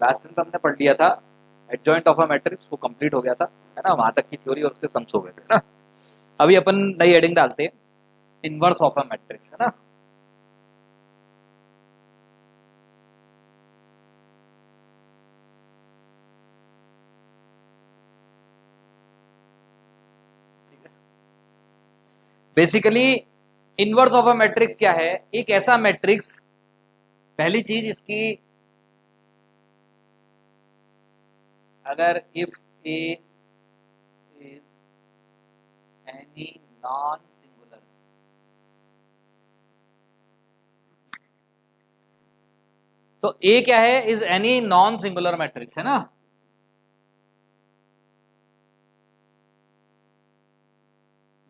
Last time हमने पढ़ लिया था एडजॉइंट ऑफ अ मैट्रिक्स, वो कंप्लीट हो गया था, है ना, वहां तक की थ्योरी और उसके सम्स हो गए थे ना। अभी अपन नई हेडिंग डालते हैं, इनवर्स ऑफ अ मैट्रिक्स, है ना। Basically inverse of a matrix क्या है? एक ऐसा मैट्रिक्स, पहली चीज इसकी, अगर if A is any non singular, तो ए क्या है? Is any non singular matrix, है ना।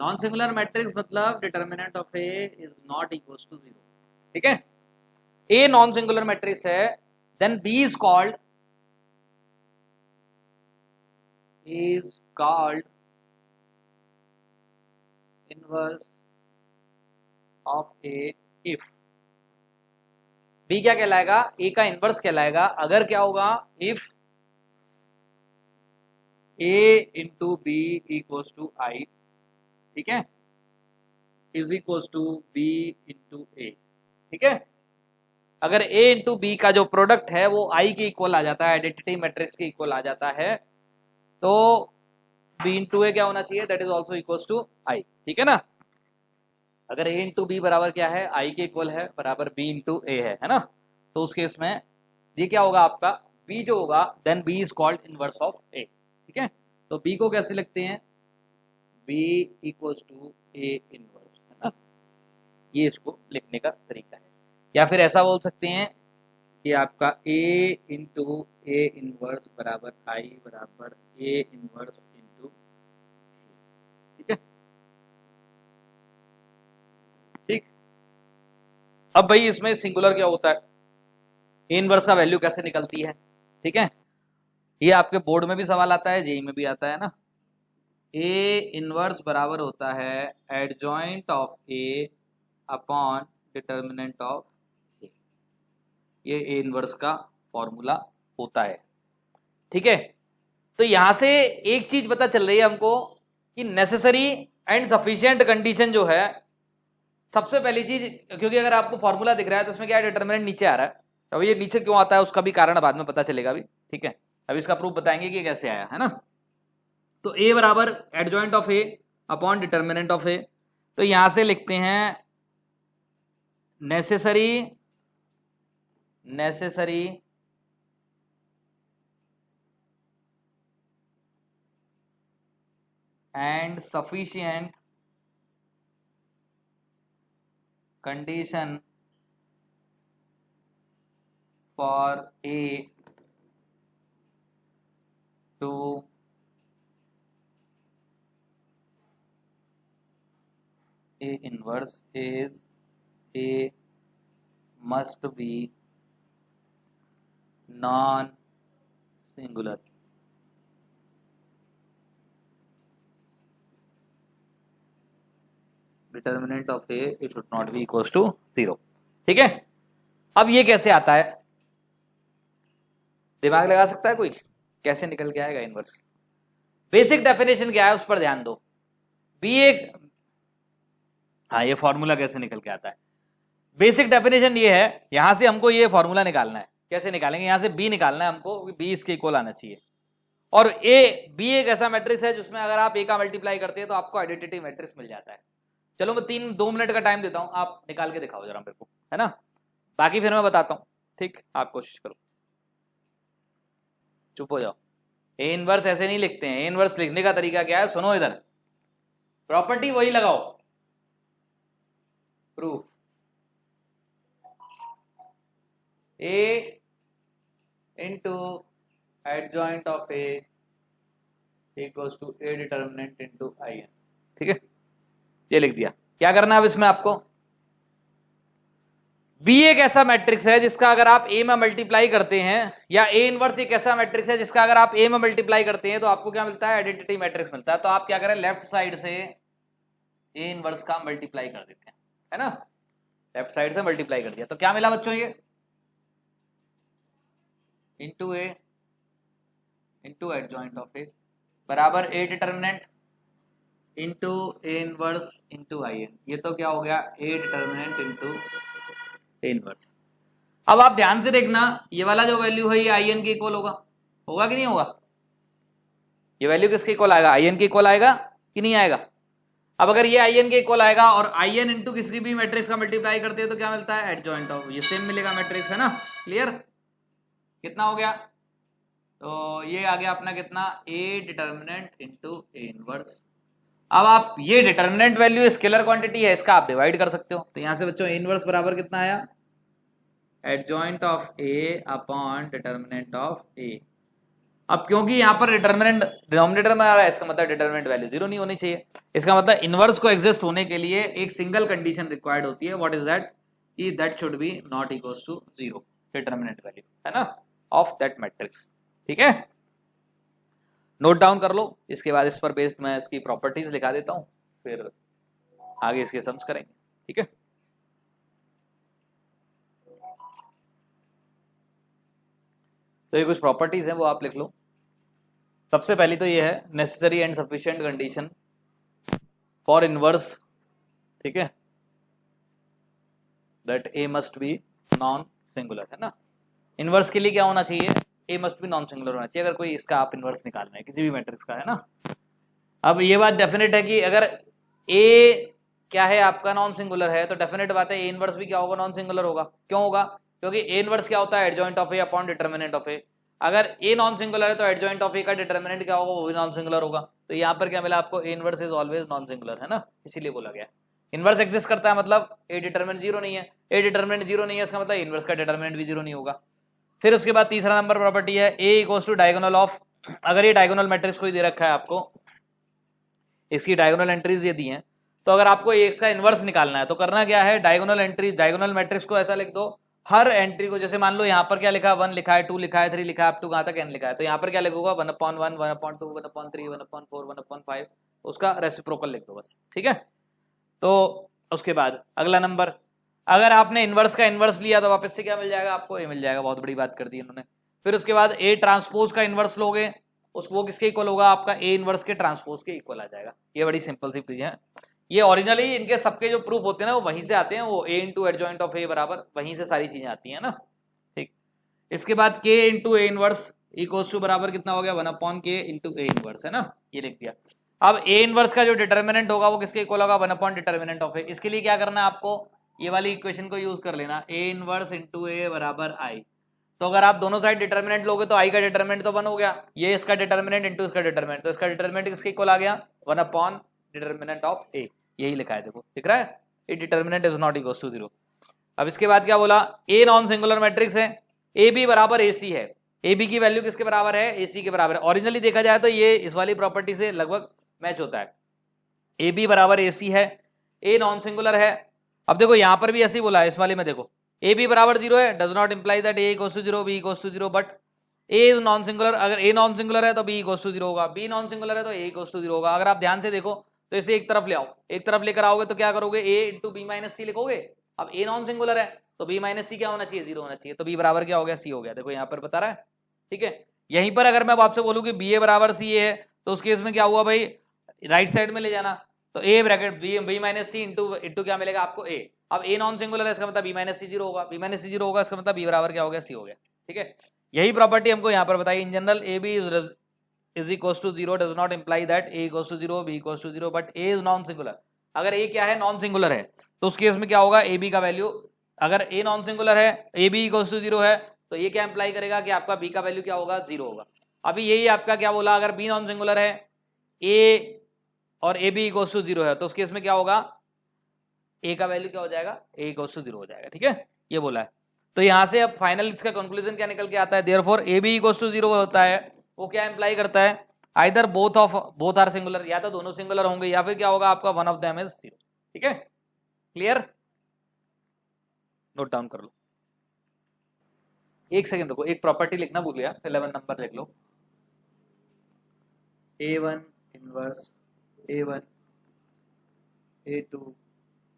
नॉन सिंगुलर मैट्रिक्स मतलब determinant of A is not equal to 0, ठीक है। ए नॉन सिंगुलर मैट्रिक्स है, then B is called inverse of A if B क्या कहलाएगा? ए का इनवर्स कहलाएगा अगर क्या होगा? If A into B equals to I, ठीक है, is equals to B into A, ठीक है। अगर ए इंटू बी का जो प्रोडक्ट है वो आई के इक्वल आ जाता है, आइडेंटिटी मैट्रिक्स के इक्वल आ जाता है, तो बी इंटू ए क्या होना चाहिए? That is also equals to I, ठीक है ना। अगर ए इंटू बी बराबर क्या है? आई के इक्वल है, बराबर बी इंटू ए है ना। तो उस केस में ये क्या होगा आपका? बी जो होगा, then B is called inverse of A, ठीक है। तो बी को कैसे लिखते हैं? B equals to A inverse, है ना। ये इसको लिखने का तरीका है। या फिर ऐसा बोल सकते हैं कि आपका ए इंटू ए इनवर्स बराबर आई बराबर ए इनवर्स इंटू, ठीक है, ठीक। अब भाई इसमें सिंगुलर क्या होता है? ए इनवर्स का वैल्यू कैसे निकलती है, ठीक है। ये आपके बोर्ड में भी सवाल आता है, जेई में भी आता है ना। ए इनवर्स बराबर होता है adjoint of A upon determinant of A. ये ए इनवर्स का फॉर्मूला होता है, ठीक है। तो यहां से एक चीज पता चल रही है हमको कि नेसेसरी एंड सफिशिएंट कंडीशन जो है, सबसे पहली चीज, क्योंकि अगर आपको फॉर्मूला दिख रहा है तो उसमें क्या है? डिटर्मिनेंट नीचे आ रहा है। अब ये नीचे क्यों आता है उसका भी कारण बाद में पता चलेगा भी, ठीक है। अब इसका प्रूफ बताएंगे कि कैसे आया, है ना। तो ए बराबर adjoint of A upon determinant of A, तो यहां से लिखते हैं necessary necessary and sufficient condition for A to A inverse is A must be non singular, determinant of A it should not be equal to 0, ठीक है। अब ये कैसे आता है? दिमाग लगा सकता है कोई? कैसे निकल के आएगा इनवर्स? बेसिक डेफिनेशन क्या है उस पर ध्यान दो। बी एक, हाँ, ये फॉर्मूला कैसे निकल के आता है? बेसिक डेफिनेशन ये है, यहां से हमको ये फॉर्मूला निकालना है। कैसे निकालेंगे? यहां से बी निकालना है हमको, बी इसके इक्वल आना चाहिए। और ए, बी एक ऐसा मैट्रिक्स है जिसमें अगर आप ए का मल्टीप्लाई करते हैं तो आपको आइडेंटिटी मैट्रिक्स मिल जाता है। चलो मैं 2 मिनट का टाइम देता हूं, आप निकाल के दिखाओ जरा मेरे को, है ना। बाकी फिर मैं बताता हूं, ठीक। आप कोशिश करो, चुप हो जाओ। ए इनवर्स ऐसे नहीं लिखते हैं। ए इनवर्स लिखने का तरीका क्या है? सुनो इधर, प्रॉपर्टी वही लगाओ, proof A into adjoint of A equals to A determinant into I N, ठीक है। ये लिख दिया। क्या करना है अब इसमें आपको? बी एक ऐसा मैट्रिक्स है जिसका अगर आप ए में मल्टीप्लाई करते हैं, या ए इनवर्स एक ऐसा मैट्रिक्स है जिसका अगर आप ए में मल्टीप्लाई करते हैं तो आपको क्या मिलता है? आइडेंटिटी मैट्रिक्स मिलता है। तो आप क्या करें? लेफ्ट साइड से ए इनवर्स का मल्टीप्लाई कर देते हैं, है ना। लेफ्ट साइड से मल्टीप्लाई कर दिया तो क्या मिला बच्चों? ये into A into adjoint of A बराबर A determinant into A inverse into I N. ये तो क्या हो गया, A determinant into A inverse. अब आप ध्यान से देखना, ये वाला जो वैल्यू है ये आई एन के इक्वल होगा, होगा कि नहीं होगा? ये वैल्यू किसके इक्वल आएगा, आई एन के इक्वल आएगा कि नहीं आएगा? अब अगर ये आई एन के इक्वल आएगा और आई एन इंटू किसी भी मैट्रिक्स का मल्टीप्लाई करते हैं तो क्या मिलता है, एडजॉइंट ऑफ, ये सेम मिलेगा मैट्रिक्स, है ना? क्लियर? कितना हो गया? तो ये आ गया अपना कितना, ए डिटर्मिनेंट इंटू ए इनवर्स। अब आप ये डिटर्मिनेंट वैल्यू स्केलर क्वांटिटी है, इसका आप डिवाइड कर सकते हो। तो यहां से बच्चों ए इनवर्स बराबर कितना आया, adjoint of A upon determinant of A. अब क्योंकि यहाँ पर डिटर्मिनेंट डिनोमिनेटर में आ रहा है, इसका मतलब डिटर्मिनेंट वैल्यू जीरो नहीं होनी चाहिए। इसका मतलब इनवर्स को एग्जिस्ट होने के लिए एक सिंगल कंडीशन रिक्वायर्ड होती है, व्हाट इज दैट, कि that should be not equals to zero, determinant value, है ना, ऑफ दैट मैट्रिक्स। ठीक है, नोट डाउन कर लो। इसके बाद इस पर बेस्ड मैं इसकी प्रॉपर्टीज लिखा देता हूं, फिर आगे इसके सम्स करेंगे। ठीक है, तो ये कुछ प्रॉपर्टीज हैं वो आप लिख लो। सबसे पहली तो ये है necessary and sufficient condition for inverse, ठीक है, that A must be non singular, है ना। इनवर्स के लिए क्या होना चाहिए, ए मस्ट बी नॉन सिंगुलर होना चाहिए, अगर कोई इसका आप इनवर्स निकालना है किसी भी मैट्रिक्स का, है ना। अब ये बात डेफिनेट है कि अगर ए क्या है आपका नॉन सिंगुलर है, तो डेफिनेट बात है ए इनवर्स भी क्या होगा, नॉन सिंगुलर होगा। क्यों होगा, क्योंकि ए इनवर्स क्या होता है, adjoint of A upon determinant of A. अगर ए नॉन सिंगुलर है तो एडजॉइंट ऑफ ए का डिटर्मिनेंट क्या होगा, वो भी नॉन सिंगुलर होगा। तो यहाँ पर क्या मिला आपको, ए inverse is always non singular, है ना, इसीलिए बोला गया। इनवर्स एग्जिस्ट करता है मतलब ए डिटर्मिनेंट जीरो नहीं है, ए डिटर्मिनेंट जीरो नहीं है इसका मतलब इनवर्स का डिटर्मिनेंट भी जीरो नहीं होगा। फिर उसके बाद तीसरा नंबर प्रॉपर्टी है ए इक्वल्स टू डायगोनल ऑफ। अगर ये डायगोनल मैट्रिक्स कोई दे रखा है आपको, इसकी डायगोनल एंट्रीज ये दी हैं, तो अगर आपको एक्स का इनवर्स निकालना है तो करना क्या है, डायगोनल एंट्री, डायगोनल मैट्रिक्स को ऐसा लिख दो, हर एंट्री को, जैसे मान लो यहाँ पर क्या लिखा है, 1 लिखा है, 2 लिखा है, 3 लिखा है, अप टू कहां तक n लिखा है, तो यहाँ पर क्या लिखूंगा, 1/1, 1/2, 1/3, 1/4, 1/5, उसका रेसिप्रोकल लिख दो बस। ठीक है, तो उसके बाद अगला नंबर, अगर आपने इनवर्स का इनवर्स लिया तो वापस से क्या मिल जाएगा आपको, ए मिल जाएगा। बहुत बड़ी बात कर दी इन्होंने। फिर उसके बाद ए ट्रांसपोज का इनवर्स लोगे, उस वो किसके इक्वल होगा, आपका ए इनवर्स के ट्रांसपोज के इक्वल आ जाएगा। ये बड़ी सिंपल सी चीज है। ये ओरिजिनली इनके सबके जो प्रूफ होते हैं ना वो वहीं से आते हैं, वो ए इंटू एडजॉइंट ऑफ ए बराबर वहीं से सारी चीजें आती है ना। ठीक, इसके बाद K into A inverse equals to बराबर कितना हो गया, 1/k इंटू ए इनवर्स, है ना, ये लिख दिया। अब ए इनवर्स का जो डिटर्मिनेंट होगा वो किसके इक्वल होगा, 1 डिटर्मिनेंट ऑफ ए। इसके लिए क्या करना है आपको, ये वाली इक्वेशन को यूज कर लेना, ए इनवर्स इंटू ए बराबर आई। तो अगर आप दोनों साइड डिटर्मिनेंट लोगे तो आई का डिटर्मिनेंट तो 1 हो गया, ये इसका डिटर्मिनेंट इंटू इसका डिटर्मिनेंट, तो इसका डिटर्मिनेंट किसके इक्वल आ गया, 1 डिटर्मिनेंट ऑफ ए। यही लिखा है, देखो दिख रहा है, A determinant is not equal to 0। अब इसके बाद क्या बोला, ए नॉन सिंगुलर मैट्रिक्स है, ए बी बराबर ए सी है, ए बी की वैल्यू किसके बराबर है, ए सी के बराबर है। ओरिजिनली देखा जाए तो ये इस वाली प्रॉपर्टी से लगभग मैच होता है, ए बी बराबर ए सी है, ए नॉन सिंगुलर है। अब देखो यहां पर भी ऐसे ही बोला है, इस वाले में देखो ए बी बराबर 0 है, does not imply that A equals to 0, B equals to 0, but A is non singular. अगर ए नॉन सिंगुलर है तो बी इक्वल्स टू 0 होगा, बी नॉन सिंगुलर है तो ए इक्वल्स टू 0 होगा। अगर आप ध्यान से देखो तो इसे एक तरफ ले आओ, एक तरफ लेकर आओगे तो क्या करोगे, ए इंटू बी माइनस सी लिखोगे। अब ए नॉन सिंगुलर है तो बी माइनस सी क्या होना चाहिए, 0 होना चाहिए, तो बी बराबर क्या हो गया, सी हो गया। देखो यहाँ पर बता रहा है, ठीक है। यहीं पर अगर मैं आपसे बोलूँ कि बी ए बराबर सी ए है, तो उस केस में क्या हुआ भाई, राइट साइड में ले जाना, तो A bracket B minus C into क्या मिलेगा आपको, ए। अब ए नॉन सिंगुलर है, इसका मतलब बी माइनस सी 0 होगा, बी माइनस सी 0 होगा, इसका मतलब बी बराबर क्या हो गया, सी हो गया। ठीक है, यही प्रॉपर्टी हमको यहाँ पर बताई, in general A B is equals to 0 does not imply that A equals to 0, B equals to 0, but A is non singular. अगर ए क्या है, नॉन सिंगुलर है, तो उस केस में क्या होगा, ए बी का वैल्यू, अगर ए नॉन सिंगुलर है, ए बी इक्वल्स टू 0 है, तो ये क्या इंप्लाई करेगा कि आपका बी का वैल्यू क्या होगा, 0 होगा। अभी यही आपका क्या बोला, अगर बी नॉन सिंगुलर है, ए और ए बी इक्वल्स टू 0 है, तो उस केस में क्या होगा, ए का वैल्यू क्या हो जाएगा, ए इक्वल्स टू 0 हो जाएगा। ठीक है, ये बोला है। तो यहां से अब फाइनल इसका कंक्लूजन क्या निकल के आता है, therefore A B equals to 0 होता है, वो क्या इंप्लाई करता है, आइदर बोथ आर सिंगुलर, या तो दोनों सिंगुलर होंगे, या फिर क्या होगा आपका, वन ऑफ देम इज 0। ठीक है, क्लियर, नोट डाउन कर लो। एक सेकंड रुको, एक प्रॉपर्टी लिखना भूल गया, 11 नंबर लिख लो, A1 inverse A1 A2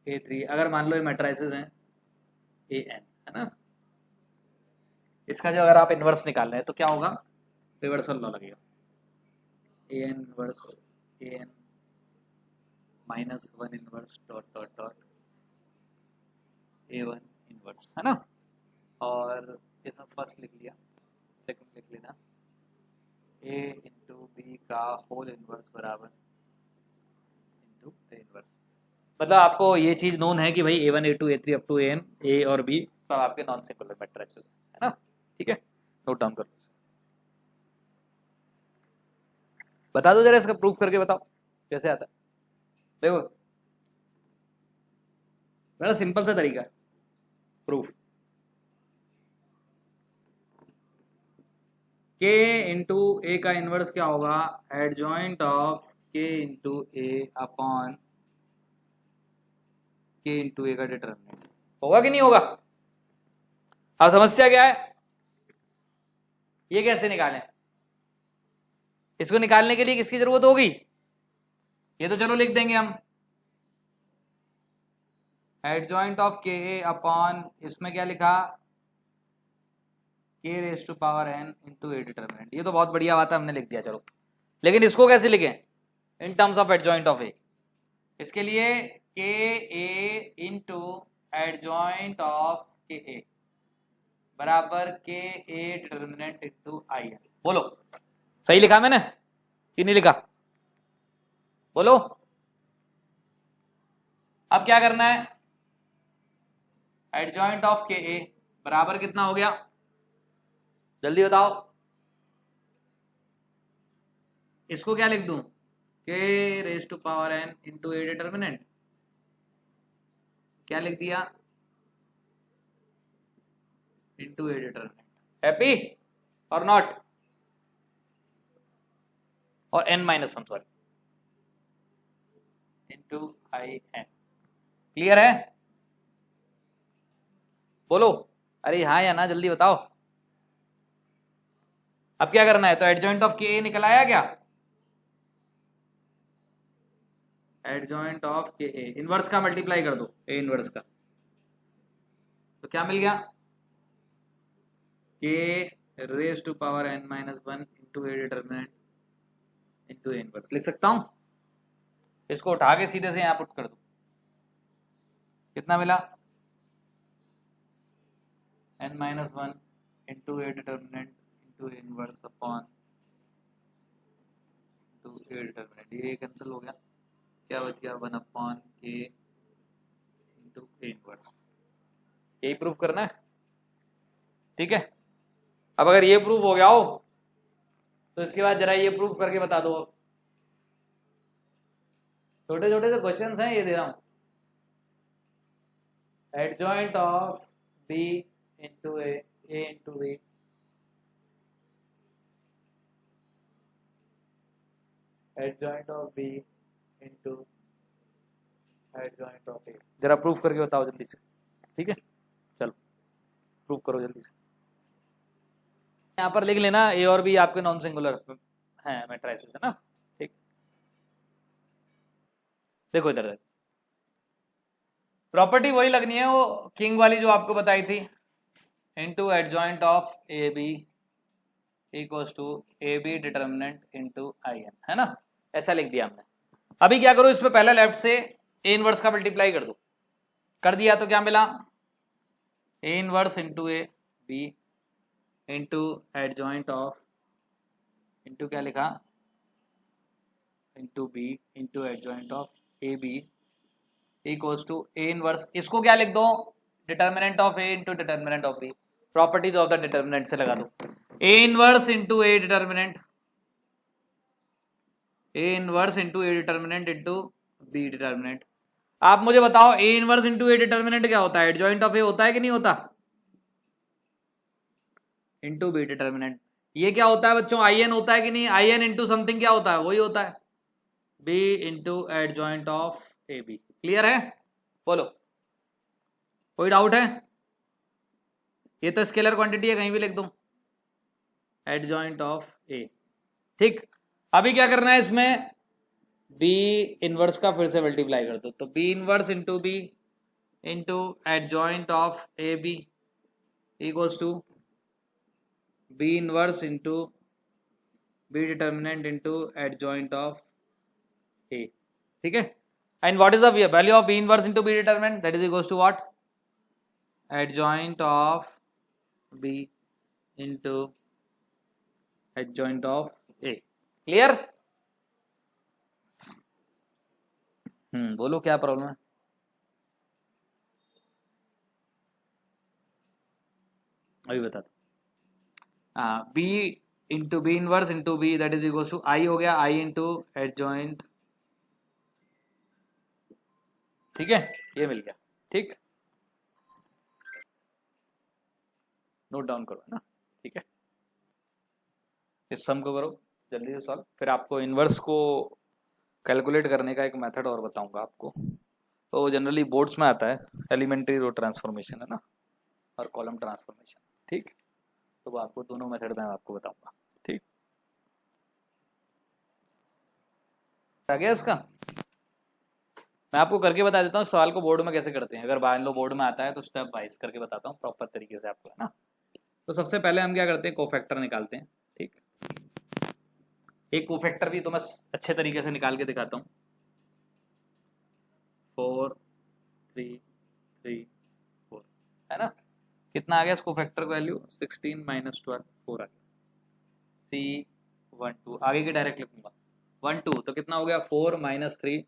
A3, अगर मान लो ये मैट्रिसेस हैं AN, है ना, इसका जो अगर आप इन्वर्स निकाल रहे हैं तो क्या होगा, रिवर्सल लॉ लगेगा, A N inverse A N minus one inverse dot dot dot A one inverse, है ना। और इसमें फर्स्ट लिख लिया, सेकंड लिख लेना, ए इंटू बी का होल इनवर्स बराबर इंटू ए इनवर्स। मतलब आपको ये चीज नोन है कि भाई A one A to A three up to A N, A और बी सब आपके नॉन सिंगुलर मैट्रिसेस है ना, ठीक है, नोट डाउन कर लो। बता दो जरा, इसका प्रूफ करके बताओ कैसे आता है। देखो बड़ा सिंपल सा तरीका है प्रूफ, के इंटू ए का इनवर्स क्या होगा, एडजॉइंट ऑफ के इंटू ए अपॉन के इंटू ए का डिटरमिनेंट, होगा कि नहीं होगा। अब समस्या क्या है, ये कैसे निकालें, इसको निकालने के लिए किसकी जरूरत होगी, ये तो चलो लिख देंगे हम, एडजॉइंट ऑफ के ए अपॉन इसमें क्या लिखा, k raise to power n into A determinant. ये तो बहुत बढ़िया बात है, हमने लिख दिया, चलो। लेकिन इसको कैसे लिखें in terms of adjoint of A, इसके लिए के ए इंटू एडजॉइंट ऑफ के ए बराबर के ए डिटरमिनेंट इंटू आई एन। बोलो सही लिखा मैंने कि नहीं लिखा, बोलो। अब क्या करना है, एडजॉइंट ऑफ के ए बराबर कितना हो गया, जल्दी बताओ। इसको क्या लिख दूं, k raise to power n into A determinant, क्या लिख दिया, इंटू ए डिटरमिनेंट। हैप्पी और नॉट, और n minus one sorry into I n, clear है, बोलो अरे हाँ या ना, जल्दी बताओ। अब क्या करना है, तो एडजॉइंट ऑफ के ए निकल आया क्या, एडजॉइंट ऑफ के ए इनवर्स का मल्टीप्लाई कर दो ए इनवर्स का, तो क्या मिल गया, k raise to power n minus one into A determinant into A inverse. लिख सकता हूं, इसको उठा के सीधे से यहां पुट कर दो, कितना मिला, n minus one into A determinant into A inverse upon into A determinant, ये कैंसिल हो गया, क्या बच गया, one upon k into A inverse. यही प्रूफ करना है, ठीक है। अब अगर ये प्रूफ हो गया हो तो इसके बाद जरा ये प्रूफ करके बता दो। छोटे छोटे से क्वेश्चंस हैं, ये दे रहा हूं, adjoint of B into A into B adjoint of B into adjoint of A, जरा प्रूफ करके बताओ जल्दी से, ठीक है, चलो प्रूफ करो जल्दी से। यहाँ पर लिख लेना ए और बी आपके नॉन सिंगुलर हैं मैट्रिसेस, है ना, ठीक। देखो इधर प्रॉपर्टी वही लगनी है, वो किंग वाली जो आपको बताई थी, into adjoint of A B equals to A B determinant into I n, है ना, ऐसा लिख दिया हमने। अभी क्या करो, इसमें पहले लेफ्ट से ए इनवर्स का मल्टीप्लाई कर दो, कर दिया तो क्या मिला, A inverse into A B into adjoint of into क्या लिखा, into B into adjoint of A B equals to A inverse, इसको क्या लिख दो, determinant of A into determinant of B, properties of the determinant से लगा दो, A inverse into A determinant, A inverse into A determinant into B determinant. आप मुझे बताओ A inverse into A determinant क्या होता है, एडजॉइंट ऑफ ए होता है कि नहीं होता, इंटू बी डिटर्मिनेंट। ये क्या होता है बच्चों, आई एन होता है कि नहीं, आई एन इंटू समथिंग क्या होता है, वही होता है, B into adjoint of A B. Clear है, बोलो कोई डाउट है, ये तो स्केलर क्वांटिटी है, कहीं भी लिख दो, एडजॉइंट ऑफ ए, ठीक। अभी क्या करना है, इसमें बी इनवर्स का फिर से मल्टीप्लाई कर दो, तो B inverse into B into adjoint of A B equals to B inverse into B determinant into adjoint of A, ठीक है। And what is the value of B inverse into B determinant, that is equals to what, adjoint of B into adjoint of A. Clear? बोलो क्या problem है। अभी बता दो। B into B inverse into B that is equal to I हो गया, आई into adjoint, ठीक है, ये मिल गया। ठीक, नोट डाउन करो ना, ठीक है। इस सम को करो जल्दी से सॉल्व, फिर आपको इनवर्स को कैलकुलेट करने का एक मेथड और बताऊंगा आपको। तो जनरली बोर्ड्स में आता है, एलिमेंट्री रो ट्रांसफॉर्मेशन है ना, और कॉलम ट्रांसफॉर्मेशन, ठीक। तो वो आपको दोनों मेथड में आपको बताऊंगा, ठीक। आ गया इसका, मैं आपको करके बता देता हूँ सवाल को बोर्ड में कैसे करते हैं। अगर मान लो बोर्ड में आता है तो स्टेप वाइज करके बताता हूँ प्रॉपर तरीके से आपको, है ना। तो सबसे पहले हम क्या करते हैं, कोफैक्टर निकालते हैं, ठीक। एक कोफैक्टर भी तो मैं अच्छे तरीके से निकाल के दिखाता हूँ। 4 3 3 4, है ना। कितना आ गया इसको फैक्टर वैल्यू, 16 माइनस 12 4 आ गया। C12 आगे की डायरेक्ट लिखूंगा 1 2, तो कितना हो गया 4 माइनस 3,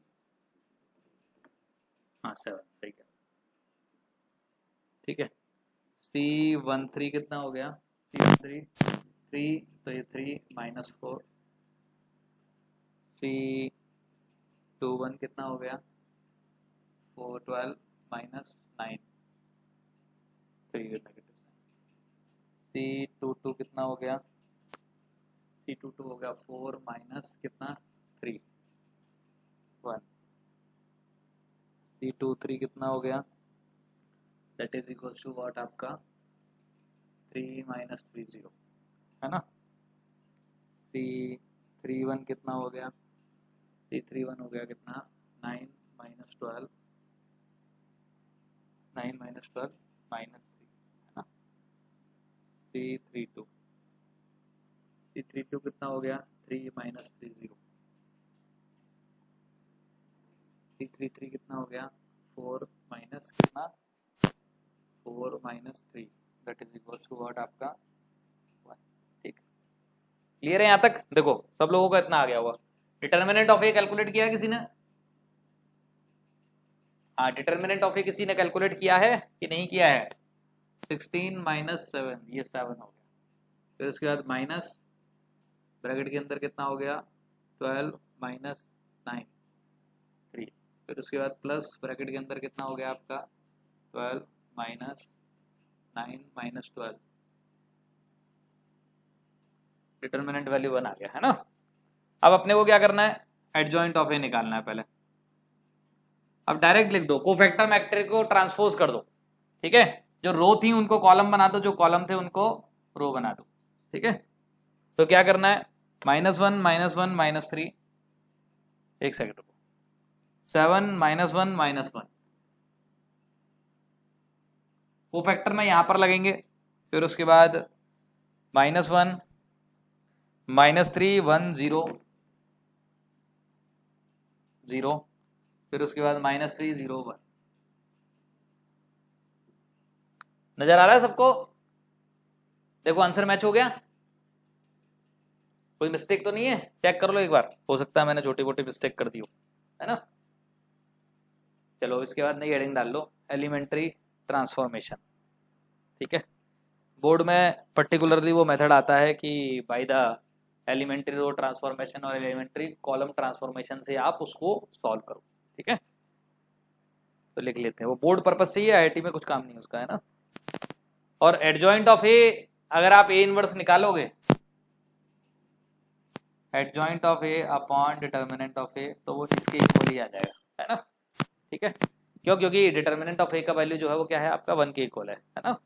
हाँ 7, सही है, ठीक है। C13 कितना हो गया, C13 3, तो ये 3 माइनस 4, C21 कितना हो गया 4 12 माइनस 9, 3 नेगेटिव, C22 कितना हो गया, C22 हो गया 4 माइनस कितना 3 1, C23 कितना हो गया, that is equal to what आपका 3 माइनस 3 0, है ना। C31 कितना हो गया, C31 हो गया कितना 9 माइनस 12, 9 माइनस 12 माइनस 3, है ना। C32 कितना हो गया 3 माइनस 3 0, C33 कितना हो गया 4 माइनस कितना 4 माइनस 3, that is equal to what आपका 1, ठीक। क्लियर है यहाँ तक? देखो सब लोगों का इतना आ गया होगा। डिटर्मिनेंट ऑफ ए कैलकुलेट किया किसी ने? हाँ, डिटर्मिनेंट ऑफ ए किसी ने कैलकुलेट किया है कि नहीं किया है? 16 माइनस 7, ये 7 हो गया। फिर उसके बाद माइनस ब्रैकेट के अंदर कितना हो गया 12 माइनस 9 3, फिर उसके बाद प्लस ब्रैकेट के अंदर कितना हो गया आपका 12 माइनस 9 माइनस 12, डिटर्मिनेंट वैल्यू 1 आ गया, है ना। अब अपने को क्या करना है, एडजॉइंट ऑफ ए निकालना है पहले। अब डायरेक्ट लिख दो, कोफैक्टर मैट्रिक्स को ट्रांसपोज कर दो, ठीक है। जो रो थी उनको कॉलम बना दो, जो कॉलम थे उनको रो बना दो, ठीक है। तो क्या करना है, -1 -1 -3, एक सेकंड रुको, 7 -1 -1, कोफैक्टर में यहां पर लगेंगे। फिर उसके बाद -1 -3 1 0 0, फिर उसके बाद -3 0 1। नजर आ रहा है सबको? देखो आंसर मैच हो गया, कोई मिस्टेक तो नहीं है, चेक कर लो एक बार, हो सकता है मैंने छोटी मोटी मिस्टेक कर दी हो, है ना। चलो इसके बाद नई हेडिंग डाल लो, एलिमेंट्री ट्रांसफॉर्मेशन, ठीक है। बोर्ड में पर्टिकुलरली वो मेथड आता है कि by the elementary row transformation और एलिमेंट्री कॉलम ट्रांसफॉर्मेशन से आप उसको सॉल्व करो, ठीक है। तो लिख लेते हैं, वो बोर्ड पर्पज से ही है, आईआईटी में कुछ काम नहीं उसका, है ना। और एडजॉइंट ऑफ ए, अगर आप ए इनवर्स निकालोगे, adjoint of A upon determinant of A, तो वो इसके इक्वल ही आ जाएगा, है ना, ठीक है। क्यों? क्योंकि डिटर्मिनेंट ऑफ ए का वैल्यू जो है वो क्या है आपका 1 के इक्वल है ना।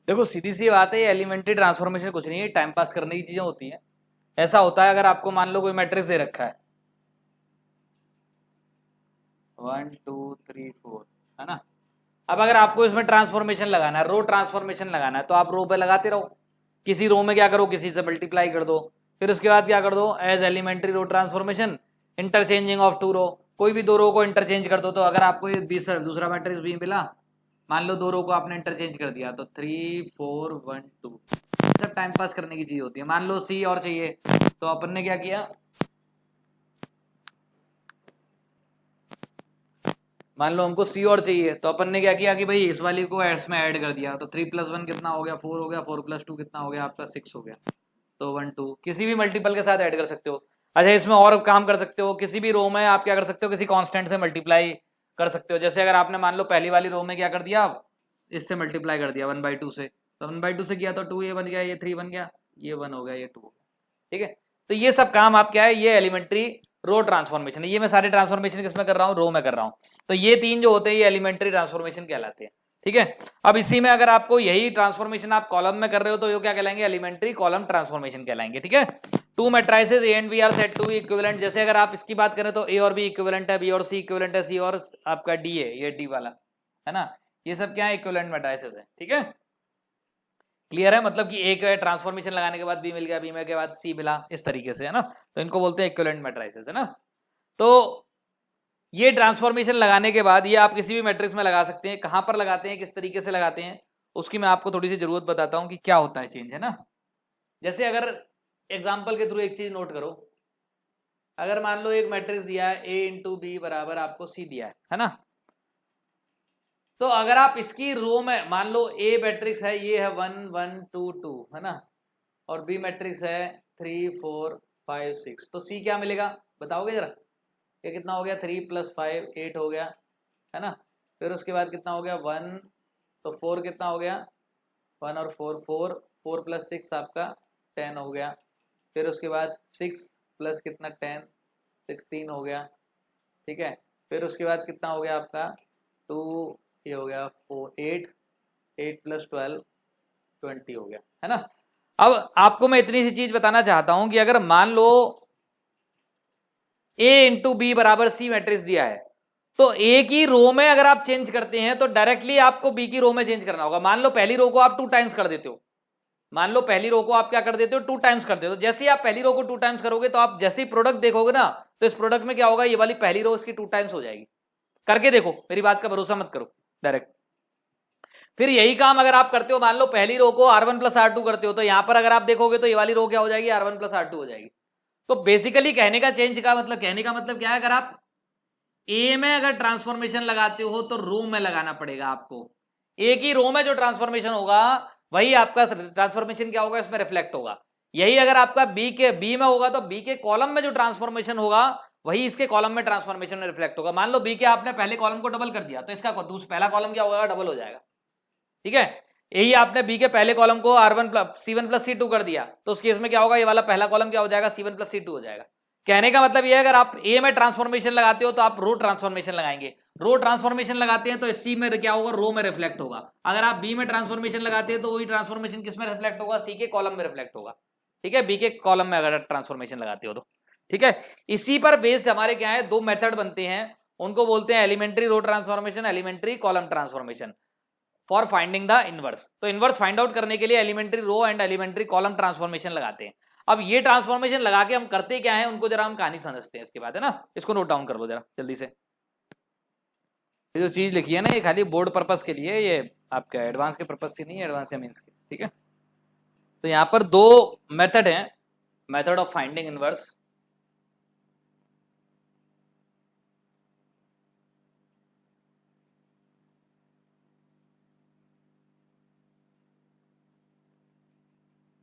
देखो सीधी सी बात है, ये एलिमेंट्री ट्रांसफॉर्मेशन कुछ नहीं है, टाइम पास करने की चीजें होती हैं। ऐसा होता है अगर आपको मान लो कोई मैट्रिक्स दे रखा है 1 2 3 4, है ना। अब अगर आपको इसमें ट्रांसफॉर्मेशन लगाना है, रो ट्रांसफॉर्मेशन लगाना है, तो आप रो पे लगाते रहो, किसी रो में क्या करो, किसी से मल्टीप्लाई कर दो, फिर उसके बाद क्या कर दो, as elementary row transformation interchanging of two row, कोई भी दो रो को इंटरचेंज कर दो। तो अगर आपको ये दूसरा मैट्रिक्स बी मिला, मान लो दो रो को आपने इंटरचेंज कर दिया, तो 3 4 1 2, सब टाइम पास करने की चीज होती है। मान लो सी और चाहिए, तो अपन ने क्या किया, मान लो हमको सी और चाहिए, तो अपन ने क्या किया कि भाई इस वाली को इसमें ऐड कर दिया, तो 3+1 कितना हो गया, 4 हो गया, 4+2 कितना हो गया आपका, 6 हो गया। तो 1 2 किसी भी मल्टीपल के साथ ऐड कर सकते हो। अच्छा, इसमें और काम कर सकते हो, किसी भी रो में आप क्या कर सकते हो, किसी कांस्टेंट से मल्टीप्लाई कर सकते हो। जैसे अगर आपने मान लो पहली वाली रो में क्या कर दिया, इससे मल्टीप्लाई कर दिया 1/2 से, तो 1/2 से किया तो 2 ये बन गया, ये 3 बन गया, ये 1 हो गया, ये 2 हो गया। ठीक है, तो ये सब काम आप क्या है, ये एलिमेंट्री रो ट्रांसफॉर्मेशन है। ये मैं सारे ट्रांसफॉर्मेशन किसमें कर रहा हूँ, रो में कर रहा हूँ। तो ये तीन जो होते हैं ये एलिमेंट्री ट्रांसफॉर्मेशन कहलाते हैं। ठीक है, अब इसी में अगर आपको यही ट्रांसफॉर्मेशन आप कॉलम में कर रहे हो तो ये क्या कहलाएंगे, एलिमेंट्री कॉलम ट्रांसफॉर्मेशन कहलाएंगे। ठीक है, two matrices A and B are set to equivalent. जैसे अगर आप इसकी बात करें तो ए और बी इक्विवेलेंट है, बी और सी इक्विवेलेंट है, सी और आपका डी है, ये डी वाला है ना, ये सब क्या है, इक्विवेलेंट मैट्रिसेस है। ठीक है, क्लियर है, मतलब कि एक ट्रांसफॉर्मेशन लगाने के बाद बी मिल गया, बी में के बाद सी मिला, इस तरीके से है ना, तो इनको बोलते हैं इक्विवेलेंट मैट्रिसेस है ना। तो ये ट्रांसफॉर्मेशन लगाने के बाद ये आप किसी भी मैट्रिक्स में लगा सकते हैं। कहां पर लगाते हैं, किस तरीके से लगाते हैं, उसकी मैं आपको थोड़ी सी जरूरत बताता हूं कि क्या होता है चेंज, है ना। जैसे अगर एग्जांपल के थ्रू एक चीज नोट करो, अगर मान लो एक मैट्रिक्स दिया है ए इंटू बी बराबर आपको सी दिया है ना, तो अगर आप इसकी रो में मान लो ए मैट्रिक्स है, ये है 1 1 2 2 है ना, और बी मैट्रिक्स है 3 4 5 6, तो सी क्या मिलेगा बताओगे जरा, ये कितना हो गया, 3 + 5 8 हो गया है ना, फिर उसके बाद कितना हो गया 1, तो 4 कितना हो गया, 1 और 4 4 4 + 6 आपका 10 हो गया, फिर उसके बाद 6 प्लस कितना 10 16 हो गया। ठीक है, फिर उसके बाद कितना हो गया आपका 2, ये हो गया 4 8 8 + 12 20 हो गया, है ना। अब आपको मैं इतनी सी चीज बताना चाहता हूं कि अगर मान लो ए इंटू बी बराबर सी मैट्रिक्स दिया है, तो ए की रो में अगर आप चेंज करते हैं तो डायरेक्टली आपको बी की रो में चेंज करना होगा। मान लो पहली रो को आप 2 टाइम्स कर देते हो, मान लो पहली रो को आप क्या कर देते हो, 2 टाइम्स कर देते हो। जैसे ही आप पहली रो को 2 टाइम्स करोगे तो आप जैसे ही प्रोडक्ट देखोगे ना, तो इस प्रोडक्ट में क्या होगा, ये वाली पहली रो इसकी 2 टाइम्स हो जाएगी। करके देखो, मेरी बात का भरोसा मत करो डायरेक्ट। फिर यही काम अगर आप करते हो, मान लो पहली रो को R1 + R2 करते हो, तो यहां पर अगर आप देखोगे तो ये वाली रो क्या हो जाएगी, R1 + R2 हो जाएगी। तो बेसिकली कहने का चेंज का मतलब, कहने का मतलब क्या है, अगर आप ए में अगर ट्रांसफॉर्मेशन लगाते हो तो रो में लगाना पड़ेगा आपको। ए की रो में जो ट्रांसफॉर्मेशन होगा वही आपका ट्रांसफॉर्मेशन क्या होगा, इसमें रिफ्लेक्ट होगा। यही अगर आपका बी में होगा तो बी के कॉलम में जो ट्रांसफॉर्मेशन होगा वही इसके कॉलम में ट्रांसफॉर्मेशन में रिफ्लेक्ट होगा। मान लो बी के आपने पहले कॉलम को डबल कर दिया, तो इसका पहला कॉलम क्या होगा, डबल हो जाएगा। ठीक है, यही आपने बी के पहले कॉलम को C1 + C2 कर दिया, तो उस केस में क्या होगा, ये वाला पहला कॉलम क्या हो जाएगा, C1 + C2 हो जाएगा। कहने का मतलब ये है, अगर आप ए में ट्रांसफॉर्मेशन लगाते हो तो आप रो ट्रांसफॉर्मेशन लगाएंगे, रो ट्रांसफॉर्मेशन लगाते हैं तो सी में क्या होगा, रो में रिफ्लेक्ट होगा। अगर आप बी में ट्रांसफॉर्मेशन लगाते हैं तो वही ट्रांसफॉर्मेशन किस में रिफ्लेक्ट होगा, सी के कॉलम में रिफ्लेक्ट होगा। ठीक है, बी के कॉलम में अगर ट्रांसफॉर्मेशन लगाते हो तो। ठीक है, इसी पर बेस्ड हमारे क्या है, दो मेथड बनते हैं, उनको बोलते हैं elementary row transformation, elementary column transformation, for finding the inverse. तो इनवर्स फाइंड आउट करने के लिए elementary row and elementary column transformation लगाते हैं। अब ये ट्रांसफॉर्मेशन लगा के हम करते क्या है, उनको जरा हम कहानी समझते हैं इसके बाद, है ना। इसको नोट डाउन कर लो जरा जल्दी से। ये जो चीज लिखी है ना, ये खाली बोर्ड पर्पस के लिए, ये आपका एडवांस के पर्पस से नहीं है, एडवांस या मींस के। ठीक है, तो यहां पर दो मेथड है, method of finding inverse,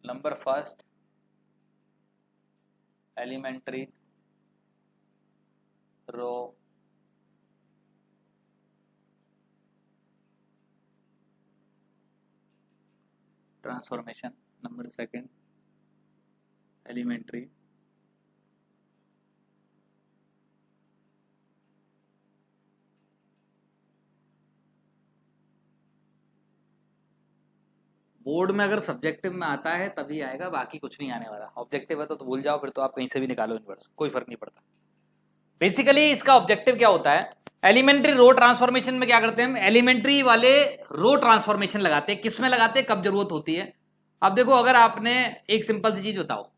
number first elementary row transformation, number second elementary board में अगर सब्जेक्टिव में आता है तभी आएगा, बाकी कुछ नहीं आने वाला। ऑब्जेक्टिव है तो भूल जाओ, फिर तो आप कहीं से भी निकालो इनवर्स, कोई फर्क नहीं पड़ता। बेसिकली इसका ऑब्जेक्टिव क्या होता है, एलिमेंट्री रो ट्रांसफॉर्मेशन में क्या करते हैं हम, एलिमेंट्री वाले रो ट्रांसफॉर्मेशन लगाते हैं। किस में लगाते हैं, कब जरूरत होती है। अब देखो, अगर आपने एक सिंपल सी चीज बताओ,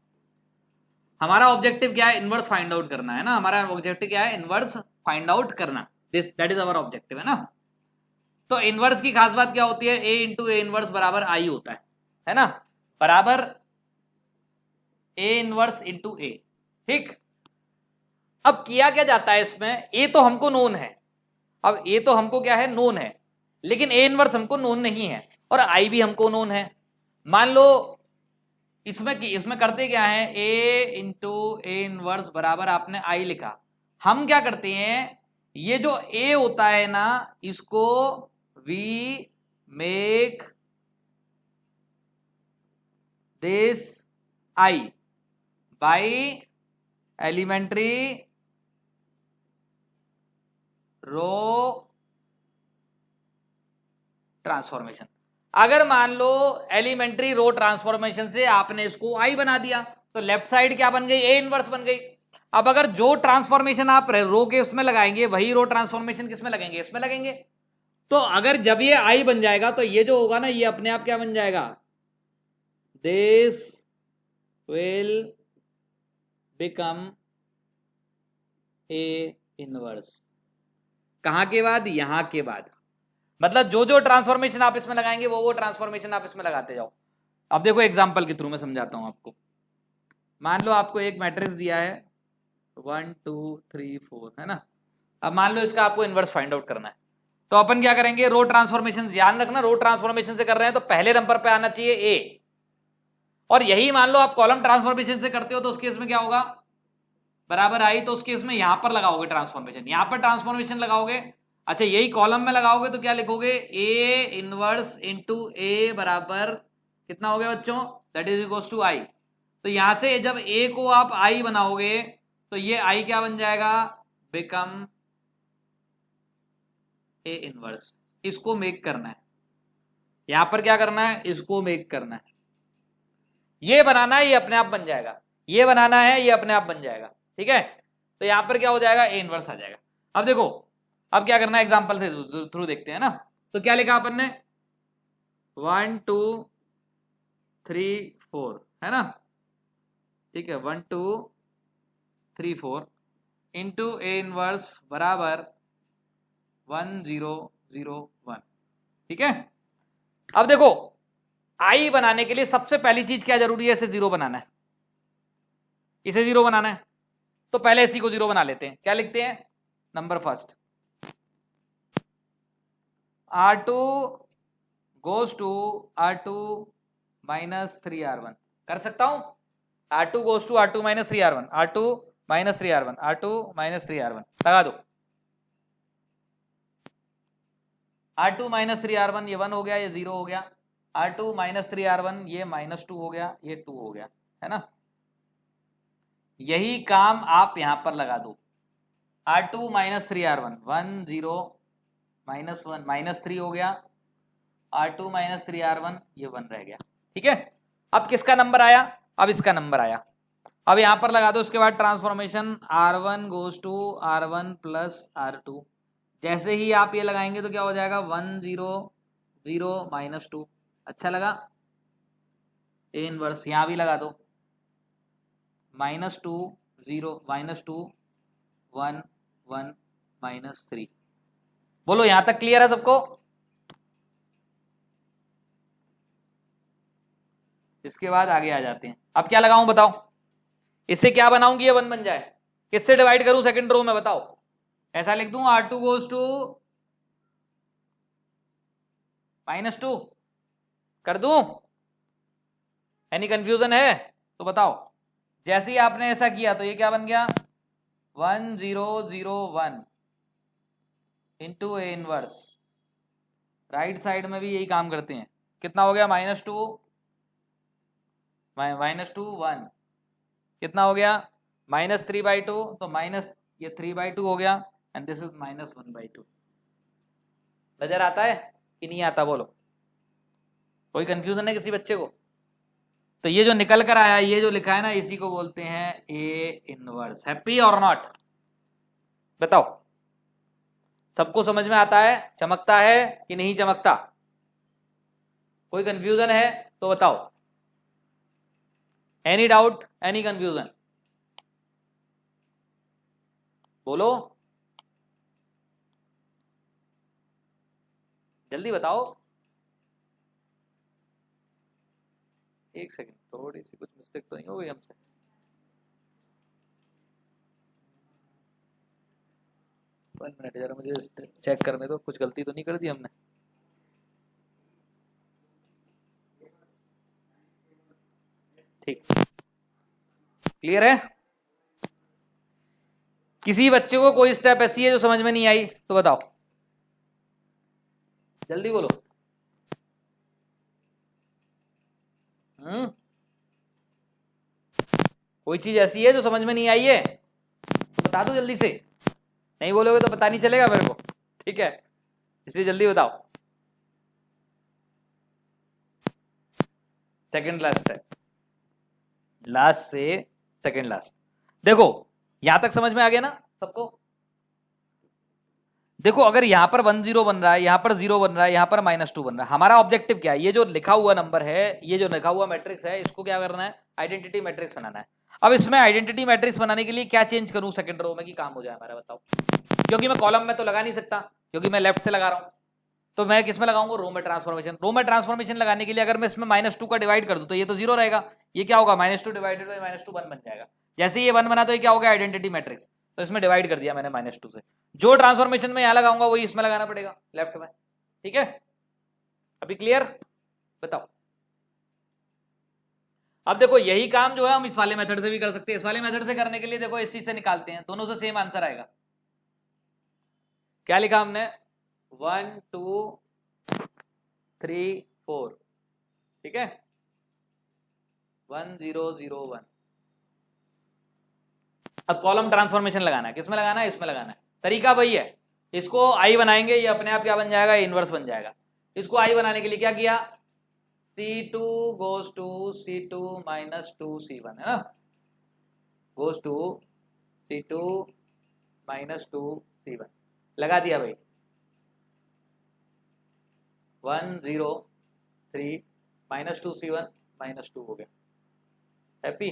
हमारा ऑब्जेक्टिव क्या है, इनवर्स फाइंड आउट करना है ना। हमारा ऑब्जेक्टिव क्या है, इनवर्स फाइंड आउट करना, दैट इज अवर ऑब्जेक्टिव, है ना। तो इनवर्स की खास बात क्या होती है, ए इंटू ए इनवर्स बराबर आई होता है ना, बराबर ए इनवर्स इंटू ए। ठीक, अब किया क्या जाता है इसमें, ए तो हमको नोन है, अब ए तो हमको क्या है, नोन है, लेकिन ए इनवर्स हमको नोन नहीं है और आई भी हमको नोन है। मान लो इसमें करते क्या है, ए इंटू ए इनवर्स बराबर आपने आई लिखा। हम क्या करते हैं, ये जो ए होता है ना, इसको we make this I by elementary row transformation. अगर मान लो एलिमेंट्री रो ट्रांसफॉर्मेशन से आपने इसको आई बना दिया, तो लेफ्ट साइड क्या बन गई, ए इनवर्स बन गई। अब अगर जो ट्रांसफॉर्मेशन आप रो के उसमें लगाएंगे, वही रो ट्रांसफॉर्मेशन किसमें लगेंगे, इसमें लगेंगे। तो अगर जब ये आई बन जाएगा, तो ये जो होगा ना, ये अपने आप क्या बन जाएगा, this will become A inverse. कहां के बाद, यहां के बाद। मतलब जो जो ट्रांसफॉर्मेशन आप इसमें लगाएंगे, वो ट्रांसफॉर्मेशन आप इसमें लगाते जाओ। अब देखो एग्जांपल के थ्रू मैं समझाता हूं आपको। मान लो आपको एक मैट्रिक्स दिया है 1 2 3 4, है ना। अब मान लो इसका आपको इनवर्स फाइंड आउट करना है, तो अपन क्या करेंगे, रो ट्रांसफॉर्मेशन। ध्यान रखना, रो ट्रांसफॉर्मेशन से कर रहे हैं तो पहले नंबर पे आना चाहिए ए। और यही मान लो आप कॉलम ट्रांसफॉर्मेशन से करते हो, तो उस केस में क्या होगा, बराबर आई, तो उस केस में यहां पर लगाओगे ट्रांसफॉर्मेशन, यहां पर ट्रांसफॉर्मेशन लगाओगे। अच्छा, यही कॉलम में लगाओगे तो क्या लिखोगे, ए इनवर्स इंटू ए बराबर कितना हो गया बच्चों, दैट इज इक्वल्स टू आई। तो यहां से जब ए को आप आई बनाओगे, तो ये आई क्या बन जाएगा, बिकम ए इनवर्स। इसको मेक करना है, यहां पर क्या करना है, इसको मेक करना है। ये बनाना है, ये अपने आप बन जाएगा, ये बनाना है, ये अपने आप बन जाएगा। ठीक है, तो यहां पर क्या हो जाएगा, ए इनवर्स आ जाएगा। अब देखो, अब क्या करना है, एग्जांपल से थ्रू देखते हैं ना। तो क्या लिखा अपन ने, 1 2 3 4, है ना। ठीक है, 1 2 3 4 इंटू ए इनवर्स बराबर 1 0 0 1। ठीक है, अब देखो आई बनाने के लिए सबसे पहली चीज क्या जरूरी है, इसे जीरो बनाना है, इसे जीरो बनाना है। तो पहले इसी को जीरो बना लेते हैं। क्या लिखते हैं, number first, R2 goes to R2 minus 3R1। कर सकता हूं, R2 goes to R2 minus 3R1, R2 minus 3R1, R2 minus 3R1 लगा दो। R2 minus 3R1 ये 1 हो गया, ये 0 हो गया। R2 minus 3R1 ये -2 हो गया, ये 2 हो गया, है ना। यही काम आप यहां पर लगा दो, R2 minus 3R1 1 0 -1 -3 हो गया, R2 minus 3R1 ये 1 रह गया। ठीक है, अब किसका नंबर आया, अब इसका नंबर आया। अब यहां पर लगा दो, उसके बाद transformation R1 goes to R1 plus R2। जैसे ही आप ये लगाएंगे तो क्या हो जाएगा, 1 0 0 -2। अच्छा लगा, ए इनवर्स यहां भी लगा दो, -2 0 -2 1 1 -3। बोलो यहां तक क्लियर है सबको। इसके बाद आगे आ जाते हैं। अब क्या लगाऊं बताओ, इससे क्या बनाऊं कि ये 1 बन जाए, किससे डिवाइड करूं सेकंड रो में बताओ। ऐसा लिख दूं, R2 गोज टू -2 कर दूं, एनी कंफ्यूजन है तो बताओ। जैसे ही आपने ऐसा किया तो ये क्या बन गया, 1 0 0 1 into A inverse. Right side में भी यही काम करते हैं, कितना हो गया, -2 1 कितना हो गया, -3/2, तो माइनस ये 3/2 हो गया, एंड दिस इज -1/2। नजर आता है कि नहीं आता, बोलो। कोई कंफ्यूजन है किसी बच्चे को। तो ये जो निकल कर आया, ये जो लिखा है ना, इसी को बोलते हैं ए इनवर्स। हैप्पी और नॉट, बताओ। सबको समझ में आता है, चमकता है कि नहीं चमकता? कोई कंफ्यूजन है तो बताओ। Any doubt, any confusion? बोलो, जल्दी बताओ। एक सेकंड, थोड़ी सी कुछ मिस्टेक तो नहीं हो गई हमसे? वन मिनट जरा, मुझे चेक करने दो, कुछ गलती तो नहीं कर दी हमने? ठीक, क्लियर है? किसी बच्चे को कोई स्टेप ऐसी है जो समझ में नहीं आई तो बताओ, जल्दी बोलो। कोई चीज ऐसी है जो समझ में नहीं आई है तो बता दो जल्दी से, नहीं बोलोगे तो पता नहीं चलेगा मेरे को, ठीक है? इसलिए जल्दी बताओ। सेकंड लास्ट है, लास्ट से सेकंड लास्ट। देखो यहां तक समझ में आ गया ना सबको? देखो अगर यहां पर 1 0 बन रहा है, यहां पर 0 बन रहा है, यहां पर -2 बन रहा है, हमारा ऑब्जेक्टिव क्या है? ये जो लिखा हुआ नंबर है, ये जो लिखा हुआ मैट्रिक्स है, इसको क्या करना है? आइडेंटिटी मैट्रिक्स बनाना है। अब इसमें आइडेंटिटी मैट्रिक्स बनाने के लिए क्या चेंज करूं सेकंड रो में कि काम हो जाए हमारा? बताओ। क्योंकि मैं कॉलम में तो लगा नहीं सकता, क्योंकि मैं लेफ्ट से लगा रहा हूं, तो मैं किस में लगाऊंगा? रो में ट्रांसफॉर्मेशन। रो में ट्रांसफॉर्मेशन लगाने के लिए अगर मैं इसमें -2 का डिवाइड कर दूं तो ये तो 0 रहेगा, ये क्या होगा? -2 डिवाइडेड बाई -2 1 बन जाएगा। जैसे ये 1 बना तो ये क्या हो गया? Identity matrix. तो इसमें डिवाइड कर दिया मैंने -2 से। जो ट्रांसफॉर्मेशन में यहां लगाऊंगा वही इसमें लगाना पड़ेगा लेफ्ट में, ठीक है? अभी क्लियर? बताओ। अब देखो यही काम जो है हम इस वाले मेथड से भी कर सकते हैं। इस वाले मेथड से करने के लिए देखो इसी से निकालते हैं, दोनों से सेम आंसर आएगा। क्या लिखा हमने? 1 2 3 4, ठीक है? 1 0 0 1। अब कॉलम ट्रांसफॉर्मेशन लगाना है, किसमें लगाना है? इसमें लगाना है। तरीका वही है, इसको आई बनाएंगे, ये अपने आप क्या बन जाएगा? इनवर्स बन जाएगा। इसको आई बनाने के लिए क्या किया? C2 goes to C2 minus 2C1 है ना, goes to C2 minus 2C1 लगा दिया भाई। 1 0 3 -2C1 -2 हो गया, हैप्पी?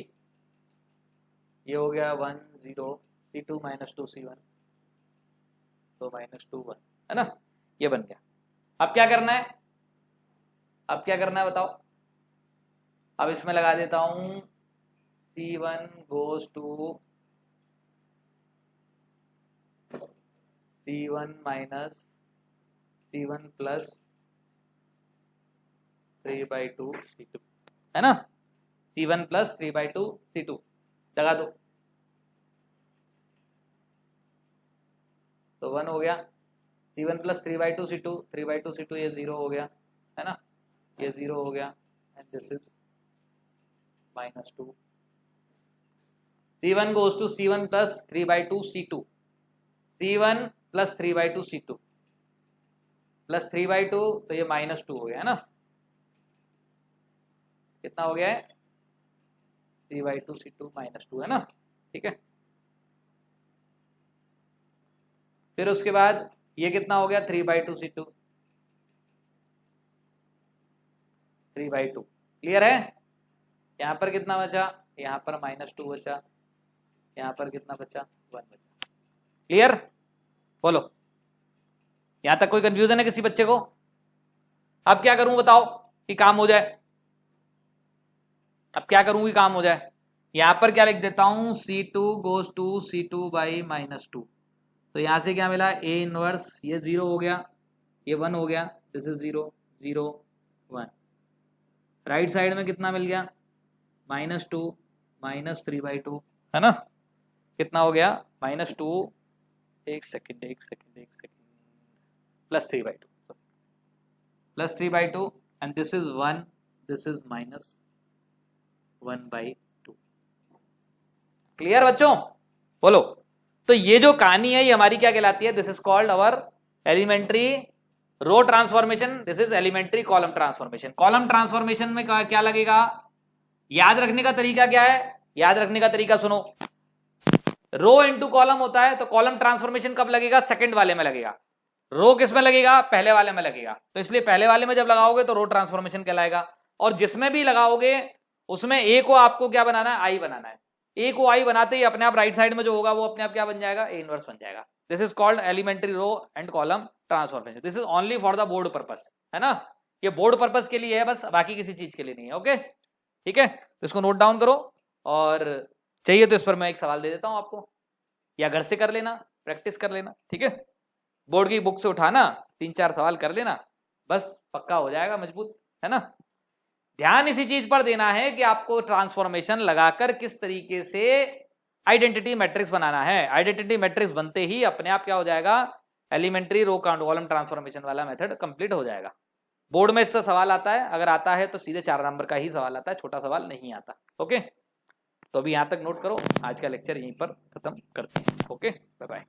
ये हो गया 1 0 C2 -2C1 तो -2 1 है ना, ये बन गया। अब क्या करना है? अब क्या करना है बताओ? अब इसमें लगा देता हूं C1 goes to C1 minus C1 plus 3/2 C2 है ना, C1 plus 3/2 C2 लगा दो तो 1 हो गया। C1 plus 3/2 C2, 3/2 C2 ये 0 हो गया है ना, ये 0 हो गया and this is -2। C1 goes to C1 plus 3/2 C2, C1 plus 3/2 C2 plus 3/2 तो ये -2 हो गया है ना, कितना हो गया है? 3/2 C2 -2 है ना, ठीक है? फिर उसके बाद ये कितना हो गया? 3/2 C2, 3/2। क्लियर है? यहां पर कितना बचा? यहां पर -2 बचा, यहां पर कितना बचा? 1 बचा। क्लियर? बोलो, यहां तक कोई कंफ्यूजन है किसी बच्चे को? अब क्या करूं बताओ कि काम हो जाए? अब क्या करूं कि काम हो जाए? यहां पर क्या लिख देता हूं? C2 goes to C2 by -2, तो यहां से क्या मिला? A इनवर्स, ये 0 हो गया, ये 1 हो गया, दिस इज 0 0 1। राइट साइड में कितना मिल गया? -2 -3/2 है ना, कितना हो गया? -2 एक second plus 3/2 plus 3/2 and this is 1, this is -1/2। Clear बच्चों? बोलो। तो ये जो कहानी है ये हमारी क्या कहलाती है? This is called our elementary row transformation, this is elementary column transformation. Column transformation में क्या लगेगा? याद रखने का तरीका क्या है? याद रखने का तरीका सुनो, रो इनटू कॉलम होता है तो कॉलम ट्रांसफॉर्मेशन कब लगेगा? सेकंड वाले में लगेगा। रो किस में लगेगा, पहले वाले में लगेगा, तो इसलिए पहले वाले में जब लगाओगे तो रो ट्रांसफॉर्मेशन कहलाएगा। और जिसमें भी लगाओगे उसमें ए को आपको क्या बनाना है, आई बनाना है। ए को आई बनाते ही अपने आप राइट साइड में जो होगा वो अपने आप क्या बन जाएगा, ए इनवर्स बन जाएगा। This is called elementary row and column transformation. This is only for the board purpose, है ना, ये बोर्ड पर्पस के लिए है बस, बाकी किसी चीज के लिए नहीं है। ओके ठीक है, तो इसको नोट डाउन करो, और चाहिए तो इस पर मैं एक सवाल दे देता हूं आपको, या घर से कर लेना, प्रैक्टिस कर लेना, ठीक है। बोर्ड की बुक से उठाना, 3-4 सवाल कर लेना, बस पक्का हो जाएगा, मजबूत, है ना। ध्यान इसी चीज पर देना है कि आपको ट्रांसफॉर्मेशन लगाकर किस तरीके से आइडेंटिटी मैट्रिक्स बनाना है। आइडेंटिटी मैट्रिक्स बनते ही अपने आप क्या हो जाएगा, एलिमेंट्री रो कॉलम ट्रांसफॉर्मेशन वाला मेथड कंप्लीट हो जाएगा। बोर्ड में इससे सवाल आता है, अगर आता है तो सीधे 4 नंबर का ही सवाल आता है, छोटा सवाल नहीं आता। ओके, तो अभी यहां तक नोट करो, आज का लेक्चर यहीं पर खत्म करते हैं। Okay, bye bye.